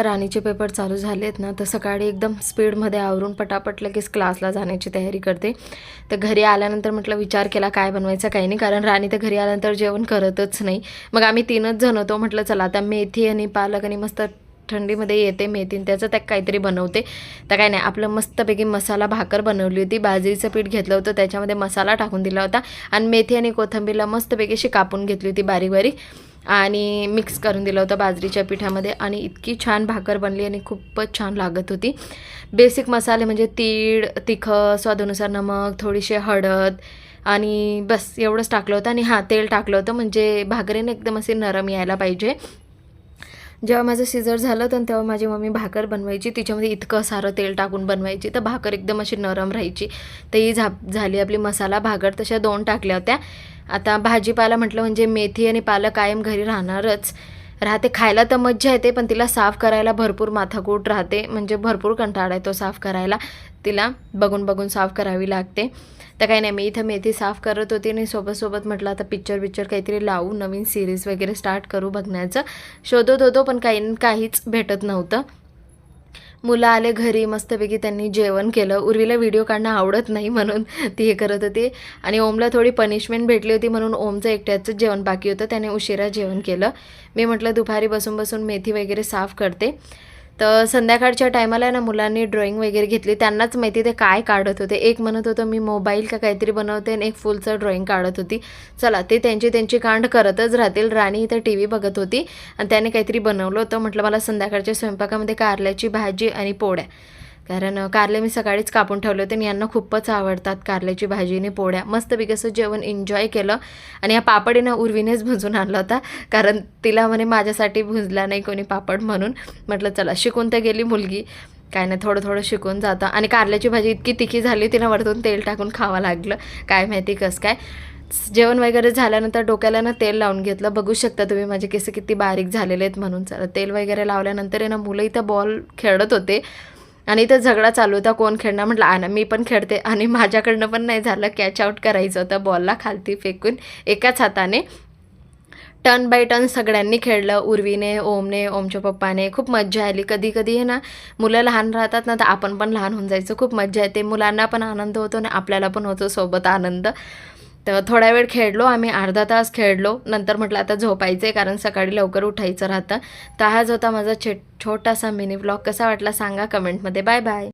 आता राणीचे पेपर चालू झाले आहेत ना, तर सकाळी एकदम स्पीडमध्ये आवरून पटापट लगेच क्लासला जाण्याची तयारी करते. तर घरी आल्यानंतर म्हटलं विचार केला काय बनवायचं काही नाही, कारण राणी तर घरी आल्यानंतर जेवण करतच नाही. मग आम्ही 3च जण होतो. म्हटलं चला आता मेथी आणि पालक आणि मस्त थंडीमध्ये येते मेथी, त्याचं त्या काहीतरी बनवते. तर काय नाही, आपलं मस्तपैकी मसाला भाकर बनवली होती. बाजरीचं पीठ घेतलं होतं, त्याच्यामध्ये मसाला टाकून दिला होता आणि मेथी आणि कोथिंबीरला मस्तपैकी अशी कापून घेतली होती बारीक बारीक आणि मिक्स करून दिलं होतं बाजरीच्या पिठामध्ये. आणि इतकी छान भाकर बनली आणि खूपच छान लागत होती. बेसिक मसाले म्हणजे तीळ, तिखट, स्वादानुसार नमक, थोडीशी हळद आणि बस एवढंच टाकलं होतं. आणि हां, तेल टाकलं होतं म्हणजे भाकरीने एकदम असे नरम यायला पाहिजे. जेव्हा माझं सिझर झालं तर तेव्हा माझी मम्मी भाकर बनवायची, तिच्यामध्ये इतकं सारं तेल टाकून बनवायची, तर भाकर एकदम अशी नरम राहायची. तर ही झाली आपली मसाला भाकर. तशा 2 टाकल्या होत्या. आता भाजीपाला म्हटलं म्हणजे मेथी आणि पालक कायम घरी राहते. खायला तर मज्जा येते, पण तिला साफ करायला भरपूर माथाकूट राहते. म्हणजे भरपूर कंटाळा येतो साफ करायला. तिला बघून बघून साफ करावी लागते. तर काही नाही, मी इथं मेथी साफ करत होती आणि सोबत म्हटलं आता पिक्चर काहीतरी लावू, नवीन सिरीज वगैरे स्टार्ट करू बघण्याचं शोधत होतो, पण काहीच भेटत नव्हतं. मुलं आले घरी, मस्तपैकी त्यांनी जेवण केलं. उर्वीला व्हिडिओ काढणं आवडत नाही म्हणून ती हे करत होती आणि ओमला थोडी पनिशमेंट भेटली होती म्हणून ओमचं एकट्याचं जेवण बाकी होतं, त्याने उशिरा जेवण केलं. मी म्हटलं दुपारी बसून मेथी वगैरे साफ करते. तर संध्याकाळच्या टायमाला ना मुलांनी ड्रॉइंग वगैरे घेतली. त्यांनाच माहिती ते काय काढत होते. एक म्हणत होतं मी मोबाईल का काहीतरी बनवते आणि एक फुलचं ड्रॉइंग काढत होती. चला ते त्यांची कांड करतच राहतील. राणी इथं टी व्ही बघत होती आणि त्याने काहीतरी बनवलं होतं. म्हटलं मला संध्याकाळच्या स्वयंपाकामध्ये कारल्याची भाजी आणि पोळ्या, कारण कारले मी सकाळीच कापून ठेवले होते आणि यांना खूपच आवडतात कारल्याची भाजी आणि पोळ्या. मस्तपैकी असं जेवण एन्जॉय केलं. आणि हा पापडीनं उर्वीनेच भुजून आणला होता, कारण तिला म्हणे माझ्यासाठी भुजला नाही कोणी पापड म्हणून. म्हटलं चला शिकून तर गेली मुलगी, काय नाही थोडं शिकून जातं. आणि कारल्याची भाजी इतकी तिखी झाली, तिला वरतून तेल टाकून खावं लागलं, काय माहिती कसं काय. जेवण वगैरे झाल्यानंतर डोक्याला ना तेल लावून घेतलं. बघू शकता तुम्ही माझे केस किती बारीक झालेले आहेत म्हणून. चला तेल वगैरे लावल्यानंतर ना मुलं इथं बॉल खेळत होते आणि इथं झगडा चालू होता कोण खेळणार. म्हटलं ना मी पण खेळते. आणि माझ्याकडनं पण नाही झालं, कॅच आउट करायचं होतं बॉलला खालती फेकून एकाच हाताने. टर्न बाय टर्न सगळ्यांनी खेळलं, उर्वीने, ओमने, ओमच्या पप्पाने. खूप मज्जा आली. कधी आहे ना मुलं लहान राहतात ना, तर आपण पण लहान होऊन जायचं. खूप मज्जा येते. मुलांना पण आनंद होतो आणि आपल्याला पण होतो सोबत आनंद. तर थोडा वेळ खेळलो आम्ही, अर्धा तास खेळलो. नंतर म्हटलं आता झोपायचं आहे, कारण सकाळी लवकर उठायचं राहतं. तर हाच होता माझा छोटासा मिनी व्लॉग. कसा वाटला सांगा कमेंटमध्ये. Bye bye.